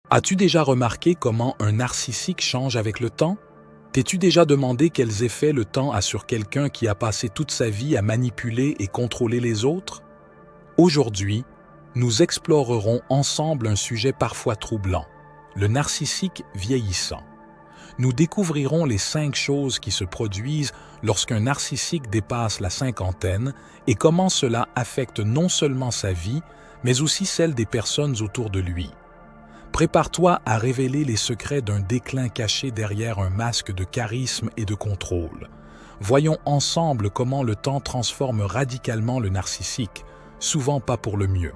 As-tu déjà remarqué comment un narcissique change avec le temps? T'es-tu déjà demandé quels effets le temps a sur quelqu'un qui a passé toute sa vie à manipuler et contrôler les autres? Aujourd'hui, nous explorerons ensemble un sujet parfois troublant, le narcissique vieillissant. Nous découvrirons les 5 choses qui se produisent lorsqu'un narcissique dépasse la cinquantaine et comment cela affecte non seulement sa vie, mais aussi celle des personnes autour de lui. Prépare-toi à révéler les secrets d'un déclin caché derrière un masque de charisme et de contrôle. Voyons ensemble comment le temps transforme radicalement le narcissique, souvent pas pour le mieux.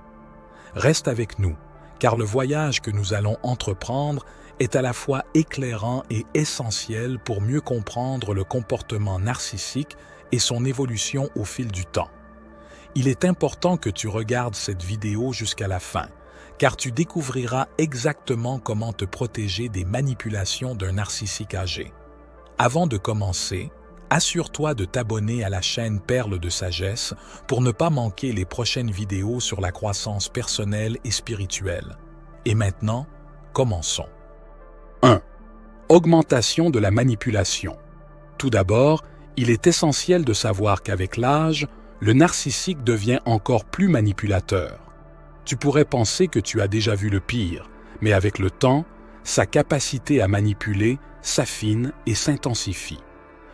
Reste avec nous, car le voyage que nous allons entreprendre est à la fois éclairant et essentiel pour mieux comprendre le comportement narcissique et son évolution au fil du temps. Il est important que tu regardes cette vidéo jusqu'à la fin, car tu découvriras exactement comment te protéger des manipulations d'un narcissique âgé. Avant de commencer, assure-toi de t'abonner à la chaîne Perles de Sagesse pour ne pas manquer les prochaines vidéos sur la croissance personnelle et spirituelle. Et maintenant, commençons. 1. Augmentation de la manipulation. Tout d'abord, il est essentiel de savoir qu'avec l'âge, le narcissique devient encore plus manipulateur. Tu pourrais penser que tu as déjà vu le pire, mais avec le temps, sa capacité à manipuler s'affine et s'intensifie.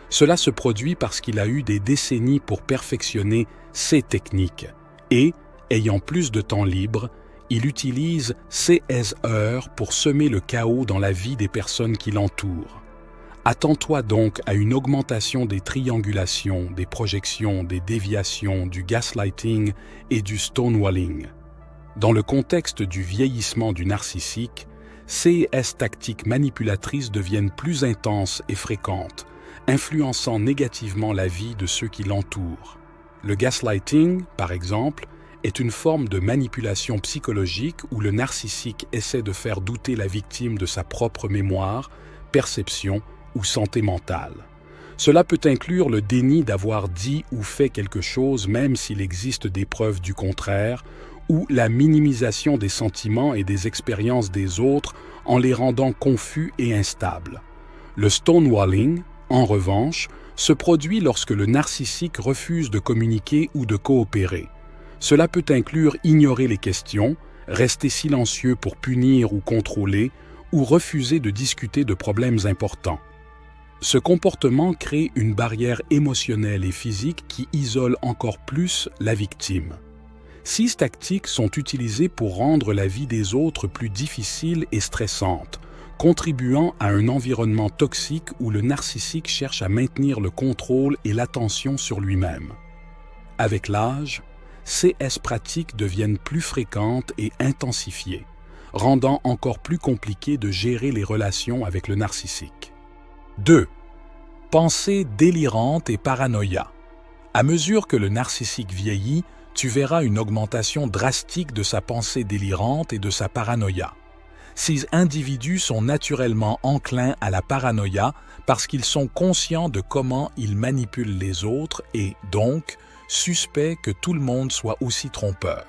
Cela se produit parce qu'il a eu des décennies pour perfectionner ses techniques et, ayant plus de temps libre, il utilise ses heures pour semer le chaos dans la vie des personnes qui l'entourent. Attends-toi donc à une augmentation des triangulations, des projections, des déviations, du gaslighting et du stonewalling. Dans le contexte du vieillissement du narcissique, ces tactiques manipulatrices deviennent plus intenses et fréquentes, influençant négativement la vie de ceux qui l'entourent. Le gaslighting, par exemple, est une forme de manipulation psychologique où le narcissique essaie de faire douter la victime de sa propre mémoire, perception ou santé mentale. Cela peut inclure le déni d'avoir dit ou fait quelque chose même s'il existe des preuves du contraire, ou la minimisation des sentiments et des expériences des autres en les rendant confus et instables. Le stonewalling, en revanche, se produit lorsque le narcissique refuse de communiquer ou de coopérer. Cela peut inclure ignorer les questions, rester silencieux pour punir ou contrôler, ou refuser de discuter de problèmes importants. Ce comportement crée une barrière émotionnelle et physique qui isole encore plus la victime. 6 tactiques sont utilisées pour rendre la vie des autres plus difficile et stressante, contribuant à un environnement toxique où le narcissique cherche à maintenir le contrôle et l'attention sur lui-même. Avec l'âge, ces pratiques deviennent plus fréquentes et intensifiées, rendant encore plus compliqué de gérer les relations avec le narcissique. 2. Pensée délirante et paranoïa. À mesure que le narcissique vieillit, tu verras une augmentation drastique de sa pensée délirante et de sa paranoïa. Ces individus sont naturellement enclins à la paranoïa parce qu'ils sont conscients de comment ils manipulent les autres et, donc, suspects que tout le monde soit aussi trompeur.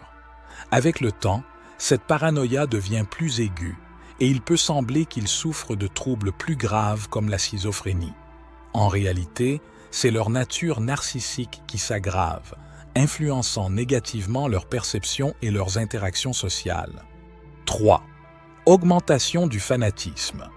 Avec le temps, cette paranoïa devient plus aiguë et il peut sembler qu'ils souffrent de troubles plus graves comme la schizophrénie. En réalité, c'est leur nature narcissique qui s'aggrave, influençant négativement leur perception et leurs interactions sociales. 3. Augmentation du fanatisme.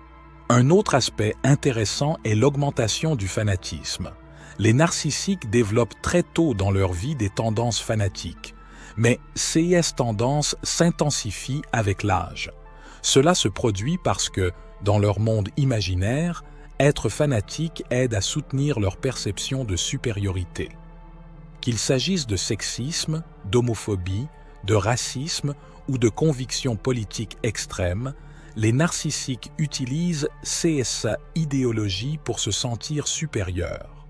Un autre aspect intéressant est l'augmentation du fanatisme. Les narcissiques développent très tôt dans leur vie des tendances fanatiques, mais ces tendances s'intensifient avec l'âge. Cela se produit parce que, dans leur monde imaginaire, être fanatique aide à soutenir leur perception de supériorité. Qu'il s'agisse de sexisme, d'homophobie, de racisme ou de convictions politiques extrêmes, les narcissiques utilisent ces idéologies pour se sentir supérieurs.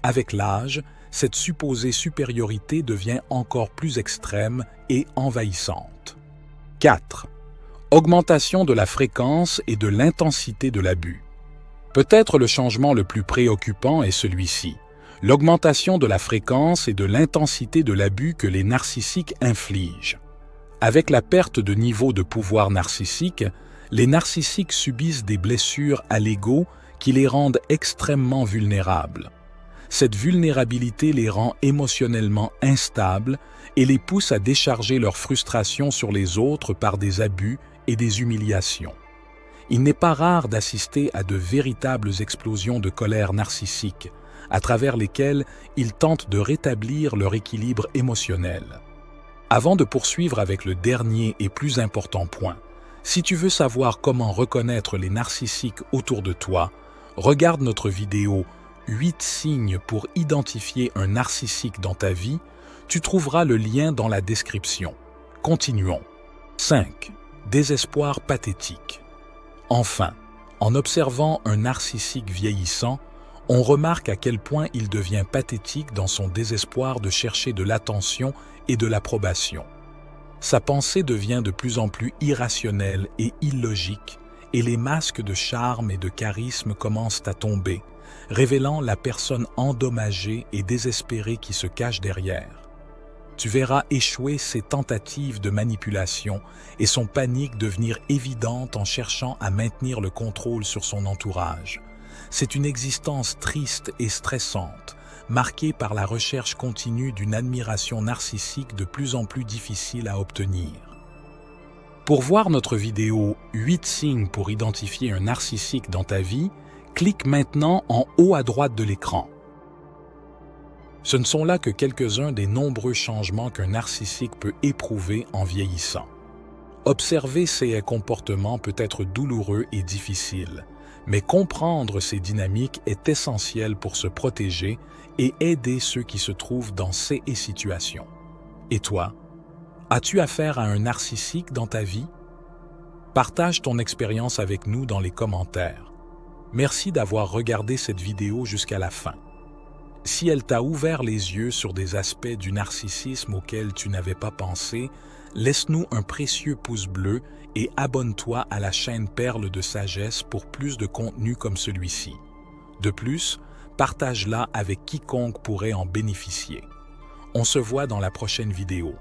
Avec l'âge, cette supposée supériorité devient encore plus extrême et envahissante. 4. Augmentation de la fréquence et de l'intensité de l'abus. Peut-être le changement le plus préoccupant est celui-ci, l'augmentation de la fréquence et de l'intensité de l'abus que les narcissiques infligent. Avec la perte de niveau de pouvoir narcissique, Les narcissiques subissent des blessures à l'ego qui les rendent extrêmement vulnérables. Cette vulnérabilité les rend émotionnellement instables et les pousse à décharger leur frustration sur les autres par des abus et des humiliations. Il n'est pas rare d'assister à de véritables explosions de colère narcissique, à travers lesquelles ils tentent de rétablir leur équilibre émotionnel. Avant de poursuivre avec le dernier et plus important point, si tu veux savoir comment reconnaître les narcissiques autour de toi, regarde notre vidéo 8 signes pour identifier un narcissique dans ta vie, tu trouveras le lien dans la description. Continuons. 5. Désespoir pathétique. Enfin, en observant un narcissique vieillissant, on remarque à quel point il devient pathétique dans son désespoir de chercher de l'attention et de l'approbation. Sa pensée devient de plus en plus irrationnelle et illogique, et les masques de charme et de charisme commencent à tomber, révélant la personne endommagée et désespérée qui se cache derrière. Tu verras échouer ses tentatives de manipulation et son panique devenir évidente en cherchant à maintenir le contrôle sur son entourage. C'est une existence triste et stressante, marquée par la recherche continue d'une admiration narcissique de plus en plus difficile à obtenir. Pour voir notre vidéo 8 signes pour identifier un narcissique dans ta vie, clique maintenant en haut à droite de l'écran. Ce ne sont là que quelques-uns des nombreux changements qu'un narcissique peut éprouver en vieillissant. Observer ces comportements peut être douloureux et difficile, mais comprendre ces dynamiques est essentiel pour se protéger et aider ceux qui se trouvent dans ces situations. Et toi, as-tu affaire à un narcissique dans ta vie? Partage ton expérience avec nous dans les commentaires. Merci d'avoir regardé cette vidéo jusqu'à la fin. Si elle t'a ouvert les yeux sur des aspects du narcissisme auxquels tu n'avais pas pensé, laisse-nous un précieux pouce bleu et abonne-toi à la chaîne Perles de Sagesse pour plus de contenu comme celui-ci. De plus, partage-la avec quiconque pourrait en bénéficier. On se voit dans la prochaine vidéo.